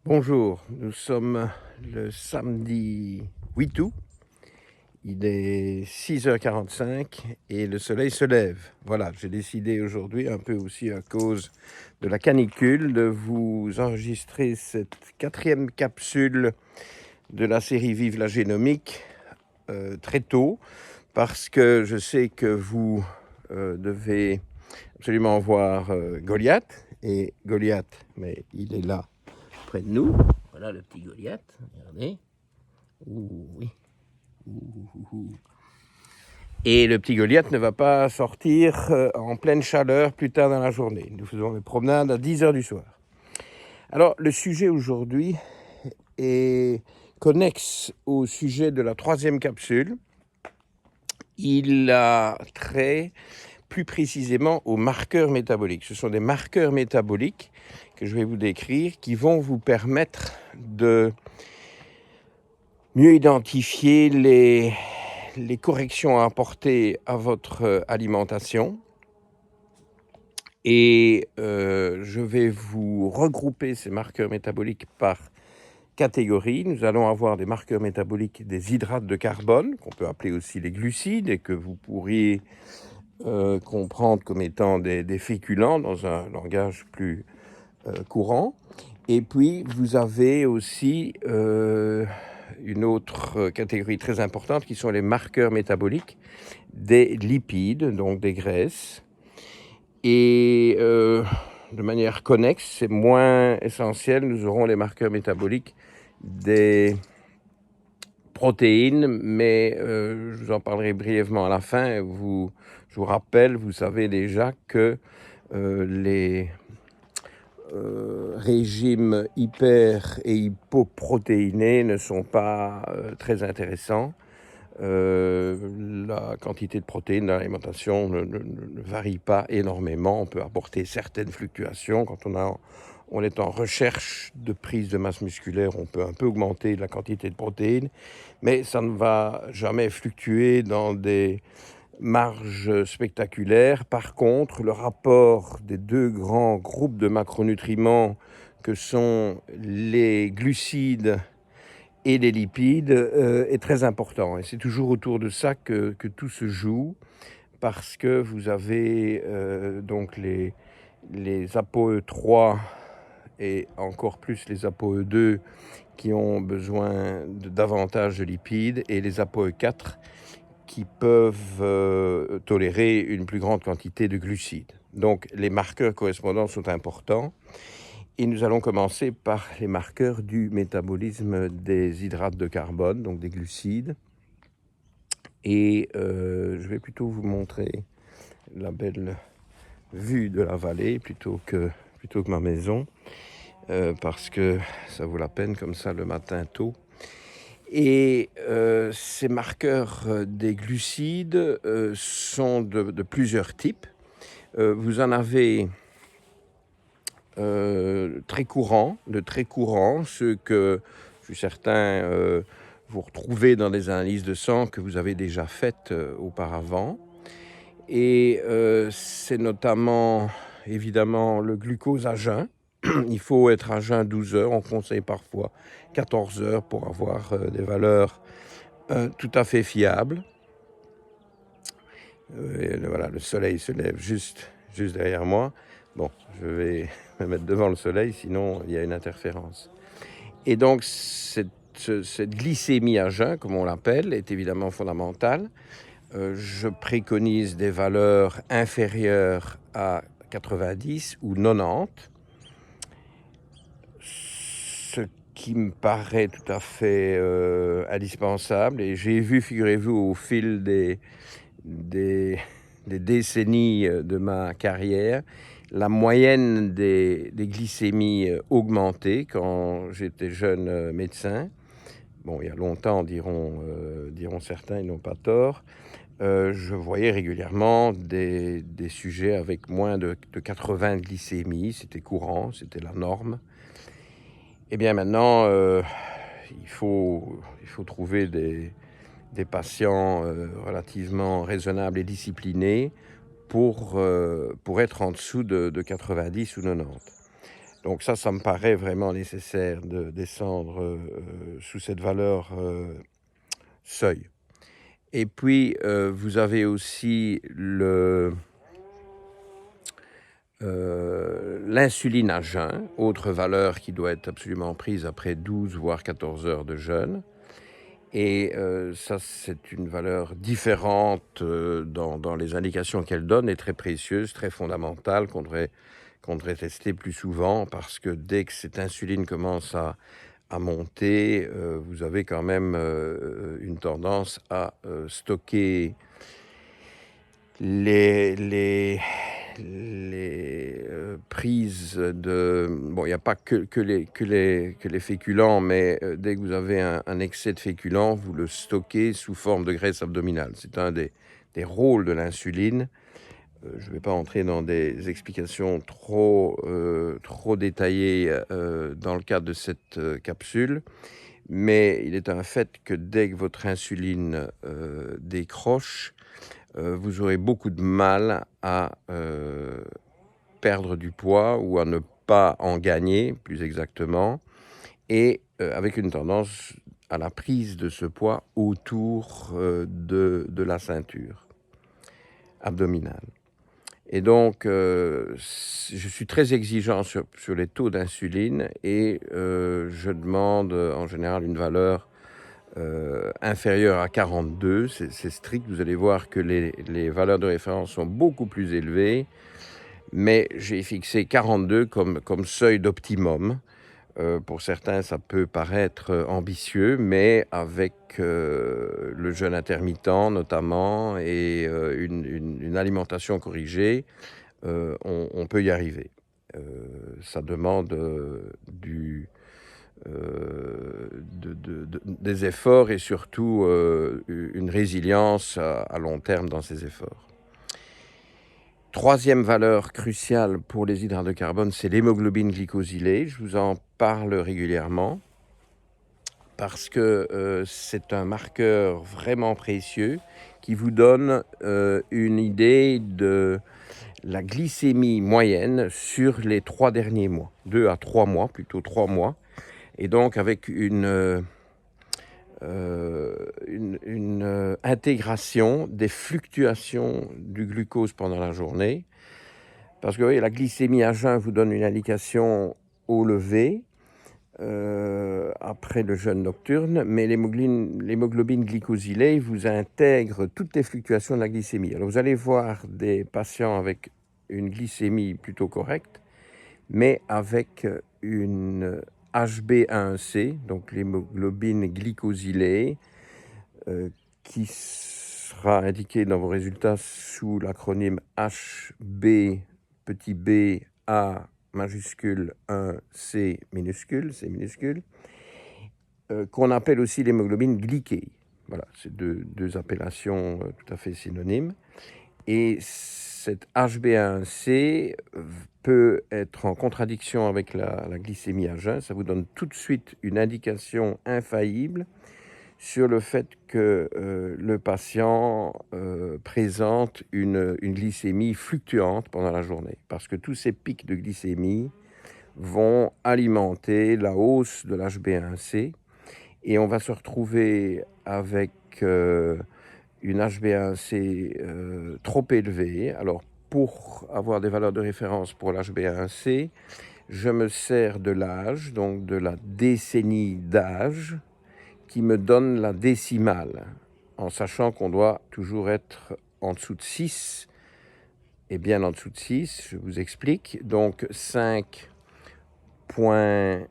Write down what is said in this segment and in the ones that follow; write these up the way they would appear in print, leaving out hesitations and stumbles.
Bonjour, nous sommes le samedi 8 août, il est 6h45 et le soleil se lève. Voilà, j'ai décidé aujourd'hui, un peu aussi à cause de la canicule, de vous enregistrer cette 4e capsule de la série Vive la génomique très tôt, parce que je sais que vous devez absolument voir Goliath, et Goliath, mais il est là près de nous. Voilà le petit Goliath, regardez. Ouh, oui. Ouh. Et le petit Goliath ne va pas sortir en pleine chaleur plus tard dans la journée. Nous faisons les promenades à 10h du soir. Alors, le sujet aujourd'hui est connexe au sujet de la 3e capsule. Il a trait plus précisément aux marqueurs métaboliques. Ce sont des marqueurs métaboliques que je vais vous décrire qui vont vous permettre de mieux identifier les corrections à apporter à votre alimentation. Et je vais vous regrouper ces marqueurs métaboliques par catégorie. Nous allons avoir des marqueurs métaboliques des hydrates de carbone, qu'on peut appeler aussi les glucides, et que vous pourriez comprendre comme étant des féculents dans un langage plus courant. Et puis, vous avez aussi une autre catégorie très importante qui sont les marqueurs métaboliques des lipides, donc des graisses. Et de manière connexe, c'est moins essentiel, nous aurons les marqueurs métaboliques des protéines, mais je vous en parlerai brièvement à la fin. Je vous rappelle, vous savez déjà que les régimes hyper et hypoprotéinés ne sont pas très intéressants. La quantité de protéines dans l'alimentation ne varie pas énormément. On peut apporter certaines fluctuations. Quand on est en recherche de prise de masse musculaire, on peut un peu augmenter la quantité de protéines, mais ça ne va jamais fluctuer dans des marges spectaculaires. Par contre, le rapport des deux grands groupes de macronutriments que sont les glucides et les lipides est très important. Et c'est toujours autour de ça que tout se joue, parce que vous avez donc les ApoE3 et encore plus les ApoE2 qui ont besoin de davantage de lipides, et les ApoE4 qui peuvent tolérer une plus grande quantité de glucides. Donc les marqueurs correspondants sont importants. Et nous allons commencer par les marqueurs du métabolisme des hydrates de carbone, donc des glucides. Et je vais plutôt vous montrer la belle vue de la vallée plutôt que ma maison, parce que ça vaut la peine comme ça le matin tôt. Et ces marqueurs des glucides sont de plusieurs types. Vous en avez très courants, ceux que je suis certain vous retrouvez dans des analyses de sang que vous avez déjà faites auparavant. Et c'est notamment, évidemment, le glucose à jeun. Il faut être à jeun 12 heures, on conseille parfois 14 heures pour avoir des valeurs tout à fait fiables. Voilà, le soleil se lève juste derrière moi. Bon, je vais me mettre devant le soleil, sinon il y a une interférence. Et donc, cette glycémie à jeun, comme on l'appelle, est évidemment fondamentale. Je préconise des valeurs inférieures à 90 ou 90, ce qui me paraît tout à fait indispensable. Et j'ai vu, figurez-vous, au fil des décennies de ma carrière, la moyenne des glycémies augmenter quand j'étais jeune médecin. Bon, il y a longtemps, diront certains, ils n'ont pas tort. Je voyais régulièrement des sujets avec moins de 80 glycémies. C'était courant, c'était la norme. Eh bien maintenant, il faut trouver des patients relativement raisonnables et disciplinés pour être en dessous de 90 ou 90. Donc ça me paraît vraiment nécessaire de descendre sous cette valeur seuil. Et puis, vous avez aussi l'insuline à jeun, autre valeur qui doit être absolument prise après 12 voire 14 heures de jeûne. Et ça, c'est une valeur différente dans les indications qu'elle donne et très précieuse, très fondamentale, qu'on devrait tester plus souvent, parce que dès que cette insuline commence à monter, vous avez quand même une tendance à stocker les prises de... Bon, il n'y a pas que les féculents, mais dès que vous avez un excès de féculents, vous le stockez sous forme de graisse abdominale. C'est un des rôles de l'insuline. Je ne vais pas entrer dans des explications trop détaillées dans le cadre de cette capsule, mais il est un fait que dès que votre insuline décroche, vous aurez beaucoup de mal à perdre du poids ou à ne pas en gagner, plus exactement, et avec une tendance à la prise de ce poids autour de la ceinture abdominale. Et donc, je suis très exigeant sur les taux d'insuline et je demande en général une valeur inférieure à 42, c'est strict. Vous allez voir que les valeurs de référence sont beaucoup plus élevées, mais j'ai fixé 42 comme seuil d'optimum. Pour certains, ça peut paraître ambitieux, mais avec le jeûne intermittent notamment et une alimentation corrigée, on peut y arriver. Ça demande des efforts et surtout une résilience à long terme dans ces efforts. Troisième valeur cruciale pour les hydrates de carbone, c'est l'hémoglobine glycosylée. Je vous en parle régulièrement parce que c'est un marqueur vraiment précieux qui vous donne une idée de la glycémie moyenne sur les 3 derniers mois, 2 à 3 mois, plutôt 3 mois, et donc avec une intégration des fluctuations du glucose pendant la journée. Parce que vous voyez, la glycémie à jeun vous donne une indication au lever, après le jeûne nocturne, mais l'hémoglobine glycosylée vous intègre toutes les fluctuations de la glycémie. Alors vous allez voir des patients avec une glycémie plutôt correcte, mais avec une HbA1c, donc l'hémoglobine glycosylée, qui sera indiquée dans vos résultats sous l'acronyme HB, petit b, A majuscule, 1, C minuscule, qu'on appelle aussi l'hémoglobine glyquée. Voilà, c'est deux appellations tout à fait synonymes. Et cette HbA1c peut être en contradiction avec la glycémie à jeun. Ça vous donne tout de suite une indication infaillible sur le fait que le patient présente une glycémie fluctuante pendant la journée. Parce que tous ces pics de glycémie vont alimenter la hausse de l'HbA1c et on va se retrouver avec une HbA1c trop élevée. Alors, pour avoir des valeurs de référence pour l'HbA1c, je me sers de l'âge, donc de la décennie d'âge, qui me donne la décimale, en sachant qu'on doit toujours être en dessous de 6, et bien en dessous de 6, je vous explique. Donc 5,4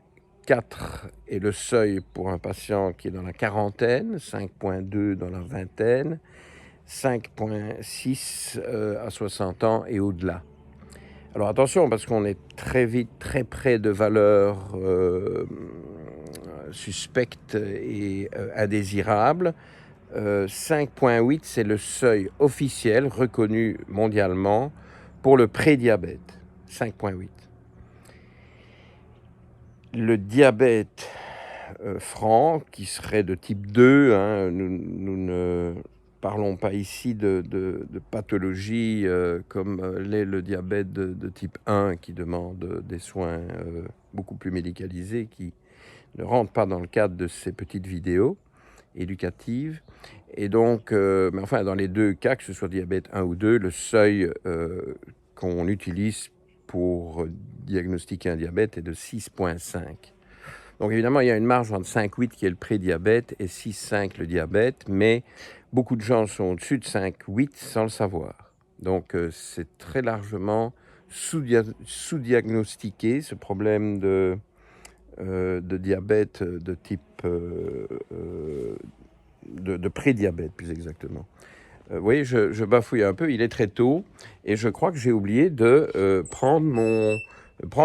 est le seuil pour un patient qui est dans la quarantaine, 5,2 dans la vingtaine, 5,6 à 60 ans et au-delà. Alors attention, parce qu'on est très vite très près de valeurs suspectes et indésirables. 5,8, c'est le seuil officiel reconnu mondialement pour le prédiabète. 5,8. Le diabète franc, qui serait de type 2, nous ne parlons pas ici de pathologies comme l'est le diabète de type 1 qui demande des soins beaucoup plus médicalisés, qui ne rentrent pas dans le cadre de ces petites vidéos éducatives. Et donc, mais enfin, dans les deux cas, que ce soit diabète 1 ou 2, le seuil qu'on utilise pour diagnostiquer un diabète est de 6,5. Donc évidemment, il y a une marge entre 5,8 qui est le prédiabète et 6,5 le diabète, mais beaucoup de gens sont au-dessus de 5,8 sans le savoir. Donc c'est très largement sous-diagnostiqué, ce problème de diabète de type de prédiabète, plus exactement. Vous voyez, je bafouille un peu, il est très tôt, et je crois que j'ai oublié de prendre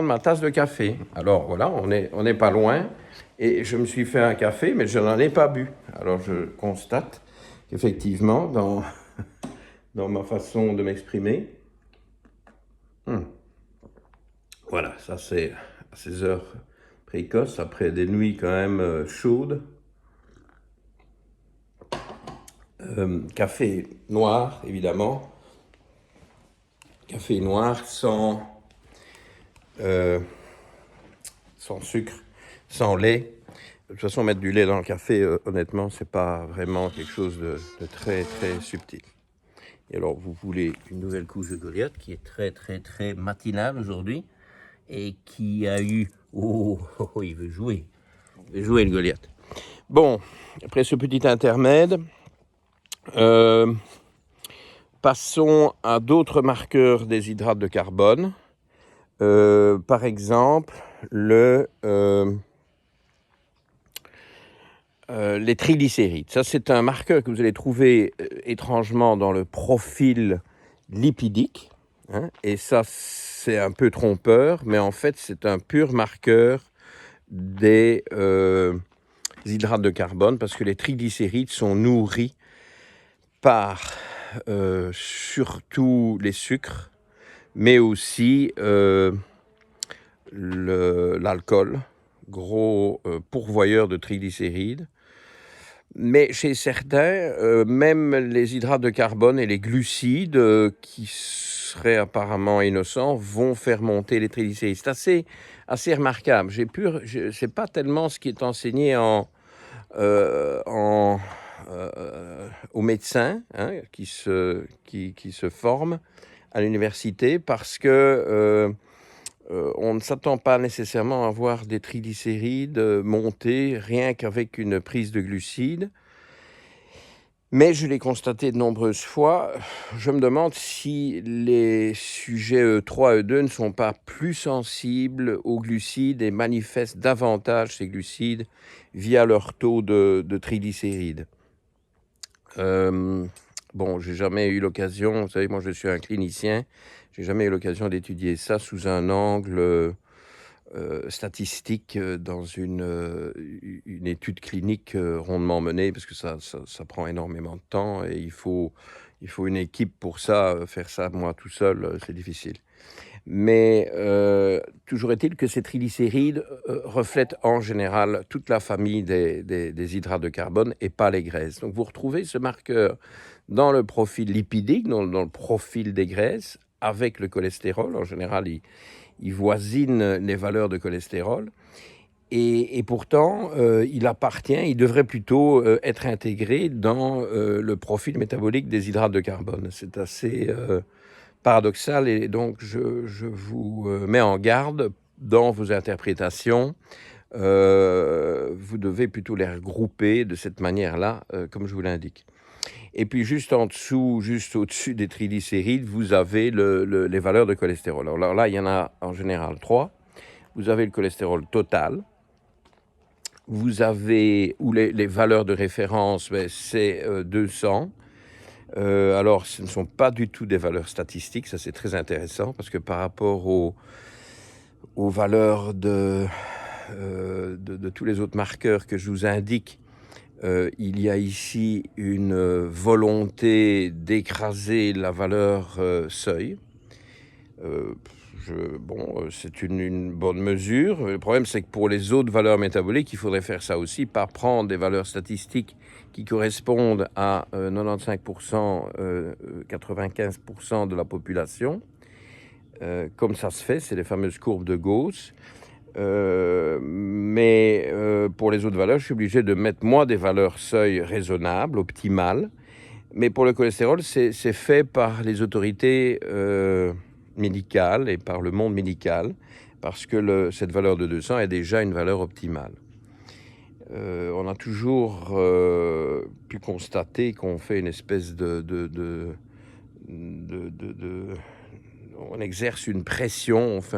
ma tasse de café. Alors voilà, on n'est pas loin, et je me suis fait un café, mais je n'en ai pas bu. Alors je constate qu'effectivement, dans ma façon de m'exprimer, voilà, ça c'est à ces heures précoces, après des nuits quand même chaudes. Café noir, évidemment. Café noir sans sucre, sans lait. De toute façon, mettre du lait dans le café, honnêtement, c'est pas vraiment quelque chose de très, très subtil. Et alors, vous voulez une nouvelle couche de Goliath qui est très, très, très matinale aujourd'hui et qui a eu... Oh, il veut jouer. Il veut jouer le Goliath. Bon, après ce petit intermède, passons à d'autres marqueurs des hydrates de carbone. Par exemple, les triglycérides. Ça, c'est un marqueur que vous allez trouver étrangement dans le profil lipidique. Hein, et ça, c'est un peu trompeur, mais en fait, c'est un pur marqueur des hydrates de carbone parce que les triglycérides sont nourris par surtout les sucres, mais aussi l'alcool, gros pourvoyeur de triglycérides. Mais chez certains, même les hydrates de carbone et les glucides, qui seraient apparemment innocents, vont faire monter les triglycérides. C'est assez remarquable. C'est pas tellement ce qui est enseigné aux médecins qui se forment à l'université parce que on ne s'attend pas nécessairement à voir des triglycérides monter rien qu'avec une prise de glucides. Mais je l'ai constaté de nombreuses fois. Je me demande si les sujets E3, E2 ne sont pas plus sensibles aux glucides et manifestent davantage ces glucides via leur taux de triglycérides. Bon, j'ai jamais eu l'occasion, vous savez, moi je suis un clinicien, j'ai jamais eu l'occasion d'étudier ça sous un angle statistique dans une étude clinique rondement menée, parce que ça prend énormément de temps et il faut une équipe pour ça. Faire ça moi tout seul, c'est difficile. Mais toujours est-il que ces triglycérides reflètent en général toute la famille des hydrates de carbone et pas les graisses. Donc vous retrouvez ce marqueur dans le profil lipidique, dans le profil des graisses, avec le cholestérol. En général, il voisine les valeurs de cholestérol. Et pourtant, il devrait plutôt être intégré dans le profil métabolique des hydrates de carbone. C'est assez paradoxal et donc je vous mets en garde dans vos interprétations. Vous devez plutôt les regrouper de cette manière-là, comme je vous l'indique. Et puis juste en dessous, juste au-dessus des triglycérides, vous avez les valeurs de cholestérol. Alors là, il y en a en général 3. Vous avez le cholestérol total. Vous avez, ou les valeurs de référence, c'est 200. Alors, ce ne sont pas du tout des valeurs statistiques, ça c'est très intéressant, parce que par rapport aux valeurs de tous les autres marqueurs que je vous indique, il y a ici une volonté d'écraser la valeur seuil. C'est une bonne mesure. Le problème, c'est que pour les autres valeurs métaboliques, il faudrait faire ça aussi, pas prendre des valeurs statistiques qui correspondent à 95%, 95% de la population, comme ça se fait, c'est les fameuses courbes de Gauss. Mais pour les autres valeurs, je suis obligé de mettre, moi, des valeurs seuil raisonnables, optimales. Mais pour le cholestérol, c'est fait par les autorités médicales et par le monde médical, parce que cette valeur de 200 est déjà une valeur optimale. On a toujours pu constater qu'on fait une espèce on exerce une pression, on fait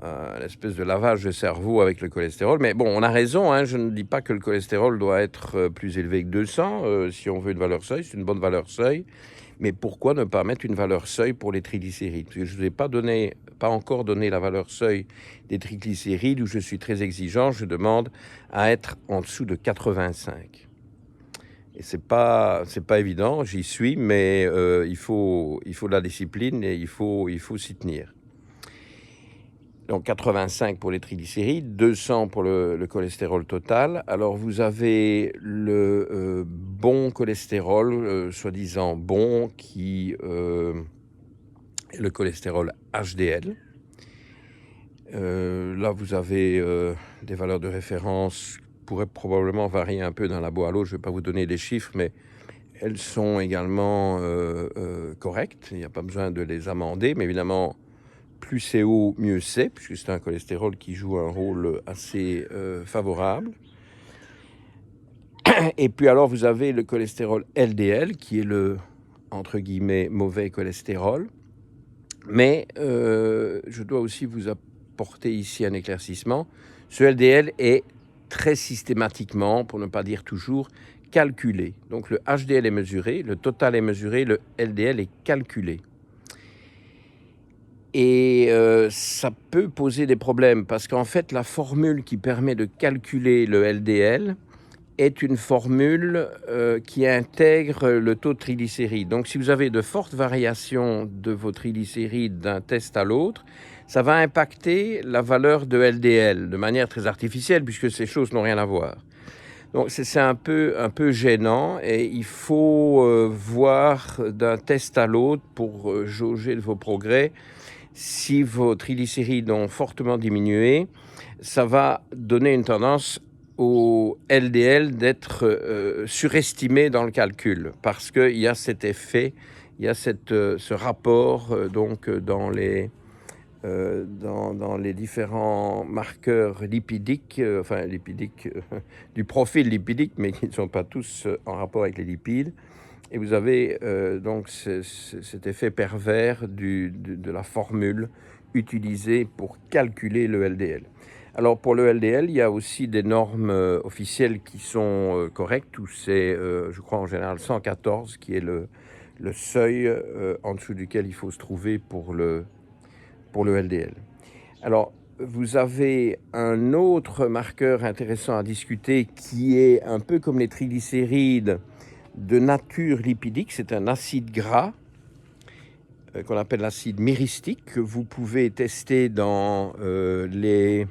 une espèce de lavage de cerveau avec le cholestérol. Mais bon, on a raison, hein, je ne dis pas que le cholestérol doit être plus élevé que 200. Si on veut une valeur seuil, c'est une bonne valeur seuil. Mais pourquoi ne pas mettre une valeur seuil pour les triglycérides? Parce que je ne vous ai pas encore donné la valeur seuil des triglycérides, où je suis très exigeant, je demande à être en dessous de 85. Et c'est pas évident, j'y suis, mais il faut de la discipline et il faut s'y tenir. Donc 85 pour les triglycérides, 200 pour le cholestérol total. Alors vous avez le bon cholestérol, soi-disant bon, qui est le cholestérol HDL. Là vous avez des valeurs de référence qui pourraient probablement varier un peu d'un labo à l'autre. Je ne vais pas vous donner des chiffres, mais elles sont également correctes. Il n'y a pas besoin de les amender, mais évidemment, plus c'est haut, mieux c'est, puisque c'est un cholestérol qui joue un rôle assez favorable. Et puis alors, vous avez le cholestérol LDL, qui est le, entre guillemets, mauvais cholestérol. Mais je dois aussi vous apporter ici un éclaircissement. Ce LDL est très systématiquement, pour ne pas dire toujours, calculé. Donc le HDL est mesuré, le total est mesuré, le LDL est calculé. Et ça peut poser des problèmes parce qu'en fait, la formule qui permet de calculer le LDL est une formule qui intègre le taux de triglycérides. Donc, si vous avez de fortes variations de vos triglycérides d'un test à l'autre, ça va impacter la valeur de LDL de manière très artificielle puisque ces choses n'ont rien à voir. Donc, c'est un peu gênant et il faut voir d'un test à l'autre pour jauger de vos progrès. Si vos triglycérides ont fortement diminué, ça va donner une tendance au LDL d'être surestimé dans le calcul parce qu'il y a cet effet, il y a ce rapport dans les différents marqueurs lipidiques, du profil lipidique, mais qui ne sont pas tous en rapport avec les lipides. Et vous avez donc cet effet pervers de la formule utilisée pour calculer le LDL. Alors pour le LDL, il y a aussi des normes officielles qui sont correctes, où c'est, je crois en général, 114 qui est le seuil en dessous duquel il faut se trouver pour le LDL. Alors, vous avez un autre marqueur intéressant à discuter qui est un peu comme les triglycérides, de nature lipidique. C'est un acide gras qu'on appelle l'acide myristique, que vous pouvez tester dans les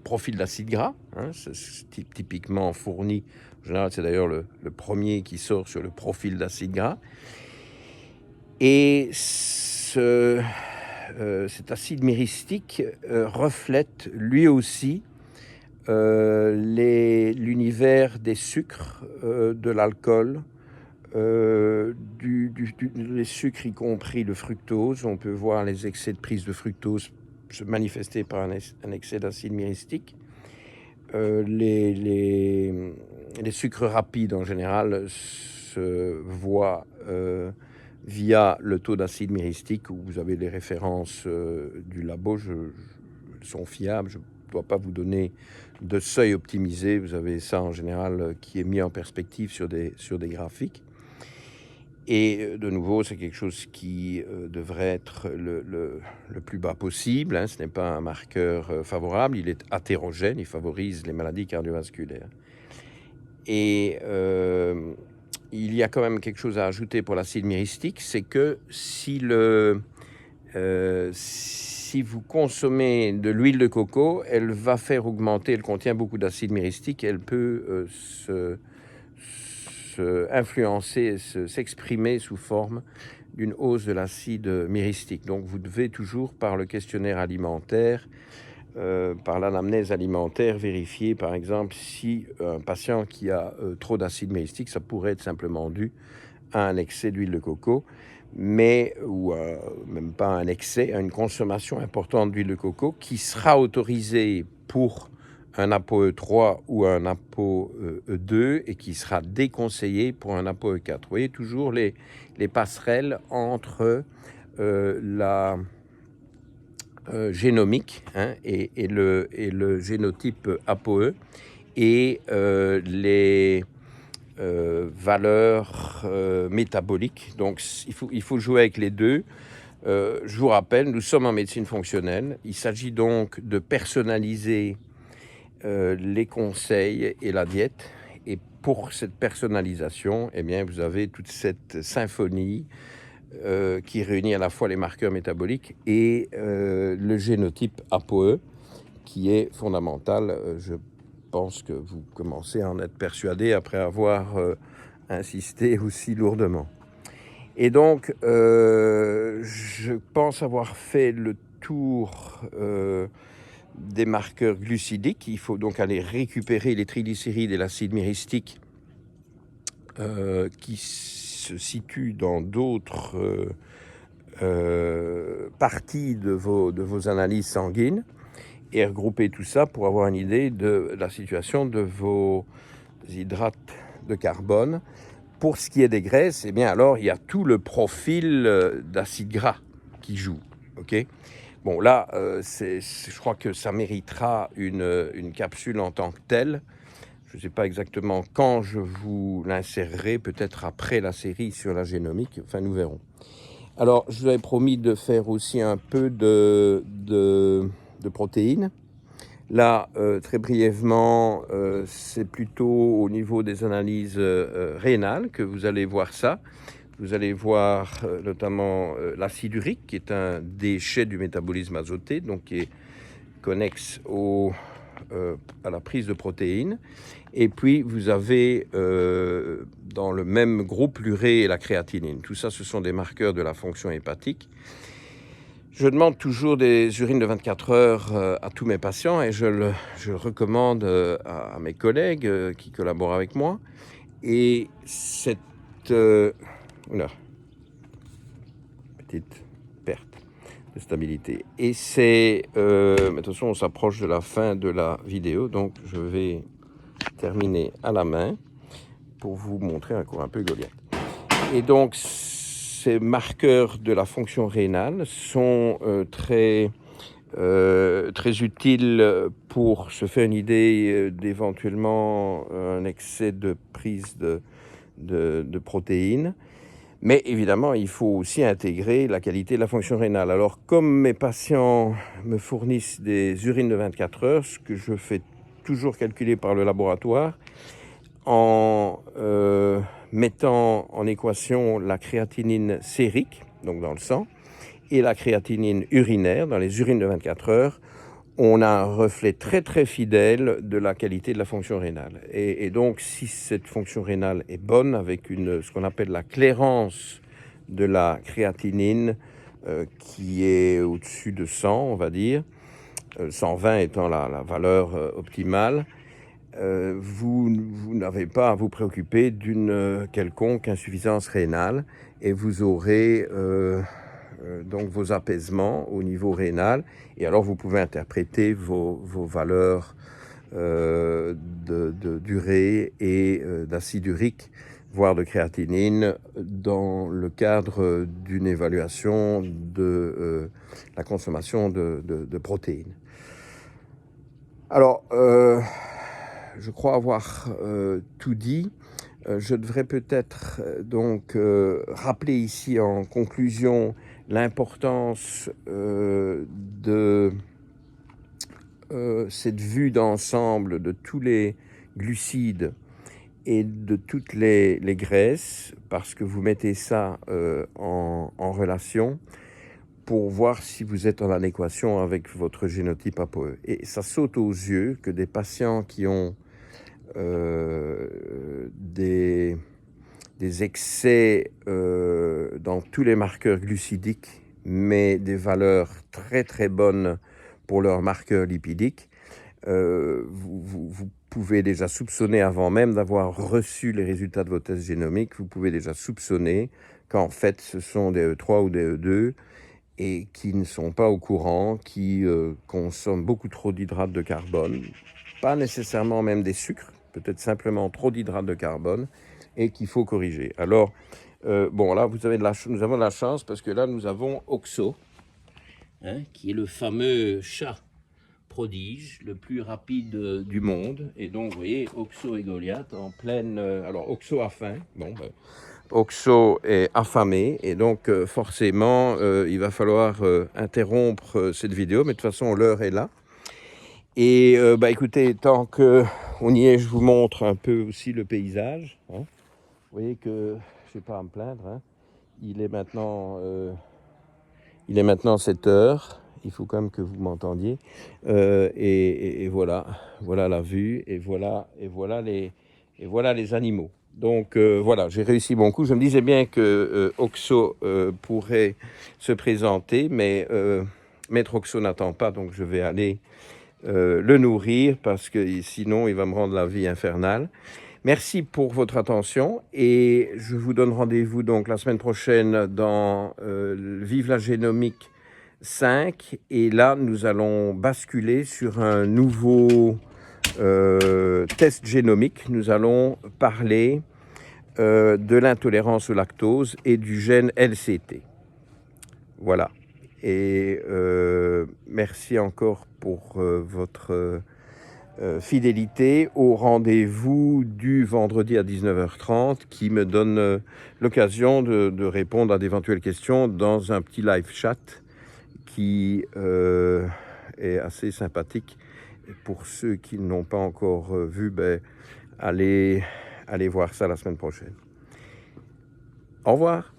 profils d'acide gras. Hein, c'est typiquement fourni. En général, c'est d'ailleurs le premier qui sort sur le profil d'acide gras. Et cet acide myristique reflète lui aussi l'univers des sucres, de l'alcool, les sucres y compris le fructose. On peut voir les excès de prise de fructose se manifester par un excès d'acide myristique. Les sucres rapides en général se voient via le taux d'acide myristique, où vous avez les références du labo, sont fiables. Je ne dois pas vous donner de seuil optimisé, vous avez ça en général qui est mis en perspective sur des graphiques. Et de nouveau, c'est quelque chose qui devrait être le plus bas possible. Hein. Ce n'est pas un marqueur favorable, il est hétérogène, il favorise les maladies cardiovasculaires. Et il y a quand même quelque chose à ajouter pour l'acide myristique, c'est que si le si vous consommez de l'huile de coco, elle va faire augmenter, elle contient beaucoup d'acide myristique, elle peut influencer, s'exprimer sous forme d'une hausse de l'acide myristique. Donc vous devez toujours, par le questionnaire alimentaire, par l'anamnèse alimentaire, vérifier par exemple si un patient qui a trop d'acide myristique, ça pourrait être simplement dû à un excès d'huile de coco, mais ou même pas un excès, à une consommation importante d'huile de coco qui sera autorisée pour un ApoE3 ou un ApoE2 et qui sera déconseillé pour un ApoE4. Vous voyez toujours les passerelles entre la génomique et le génotype ApoE et les valeurs métaboliques. Donc il faut jouer avec les deux. Je vous rappelle, nous sommes en médecine fonctionnelle. Il s'agit donc de personnaliser les conseils et la diète. Et pour cette personnalisation, eh bien, vous avez toute cette symphonie qui réunit à la fois les marqueurs métaboliques et le génotype ApoE, qui est fondamental. Je pense que vous commencez à en être persuadé après avoir insisté aussi lourdement. Et donc, je pense avoir fait le tour des marqueurs glucidiques. Il faut donc aller récupérer les triglycérides et l'acide myristique qui se situent dans d'autres parties de vos analyses sanguines et regrouper tout ça pour avoir une idée de la situation de vos hydrates de carbone. Pour ce qui est des graisses, eh bien alors il y a tout le profil d'acide gras qui joue. Okay, bon là, je crois que ça méritera une capsule en tant que telle. Je ne sais pas exactement quand je vous l'insérerai, peut-être après la série sur la génomique, enfin nous verrons. Alors je vous avais promis de faire aussi un peu de protéines. Là, très brièvement, c'est plutôt au niveau des analyses rénales que vous allez voir ça. Vous allez voir notamment l'acide urique, qui est un déchet du métabolisme azoté, donc qui est connexe à la prise de protéines. Et puis, vous avez dans le même groupe l'urée et la créatinine. Tout ça, ce sont des marqueurs de la fonction hépatique. Je demande toujours des urines de 24 heures à tous mes patients et je le recommande à mes collègues qui collaborent avec moi. Et cette petite perte de stabilité. Et c'est... de toute façon, on s'approche de la fin de la vidéo, donc je vais terminer à la main pour vous montrer un cours un peu Goliath. Et donc, ces marqueurs de la fonction rénale sont très utiles pour se faire une idée d'éventuellement un excès de prise de protéines. Mais évidemment, il faut aussi intégrer la qualité de la fonction rénale. Alors, comme mes patients me fournissent des urines de 24 heures, ce que je fais toujours calculer par le laboratoire, en mettant en équation la créatinine sérique, donc dans le sang, et la créatinine urinaire, dans les urines de 24 heures, on a un reflet très très fidèle de la qualité de la fonction rénale. Et donc, si cette fonction rénale est bonne, avec ce qu'on appelle la clairance de la créatinine, qui est au-dessus de 100, on va dire, 120 étant la valeur optimale, vous n'avez pas à vous préoccuper d'une quelconque insuffisance rénale et vous aurez donc vos apaisements au niveau rénal et alors vous pouvez interpréter vos valeurs d'urée et d'acide urique, voire de créatinine, dans le cadre d'une évaluation de la consommation de protéines. Alors, je crois avoir tout dit. Je devrais peut-être donc rappeler ici en conclusion l'importance de cette vue d'ensemble de tous les glucides et de toutes les graisses, parce que vous mettez ça en relation. pour voir si vous êtes en adéquation avec votre génotype ApoE. Et ça saute aux yeux que des patients qui ont des excès dans tous les marqueurs glucidiques, mais des valeurs très très bonnes pour leurs marqueurs lipidiques, vous pouvez déjà soupçonner, avant même d'avoir reçu les résultats de vos tests génomiques, vous pouvez déjà soupçonner qu'en fait ce sont des E3 ou des E2 et qui ne sont pas au courant, qui consomment beaucoup trop d'hydrates de carbone, pas nécessairement même des sucres, peut-être simplement trop d'hydrates de carbone, et qu'il faut corriger. Alors, bon, là, nous avons de la chance parce que là, nous avons Oxo, qui est le fameux chat prodige, le plus rapide du monde. Et donc, vous voyez, Oxo et Goliath en pleine... alors, Oxo a faim. Bon, Oxo est affamé. Et donc, forcément, il va falloir interrompre cette vidéo. Mais de toute façon, l'heure est là. Et écoutez, tant qu'on y est, je vous montre un peu aussi le paysage. Vous voyez que je n'ai pas à me plaindre. Il est maintenant 7 heures. Il faut quand même que vous m'entendiez. Et voilà la vue. Et voilà les animaux. Donc voilà, j'ai réussi mon coup. Je me disais bien que Oxo pourrait se présenter, mais Maître Oxo n'attend pas, donc je vais aller le nourrir parce que sinon il va me rendre la vie infernale. Merci pour votre attention et je vous donne rendez-vous donc la semaine prochaine dans Vive la génomique 5 et là nous allons basculer sur un nouveau test génomique. Nous allons parler de l'intolérance au lactose et du gène LCT. Voilà. Et merci encore pour votre fidélité au rendez-vous du vendredi à 19h30 qui me donne l'occasion de répondre à d'éventuelles questions dans un petit live chat qui est assez sympathique. Et pour ceux qui n'ont pas encore vu, allez voir ça la semaine prochaine. Au revoir.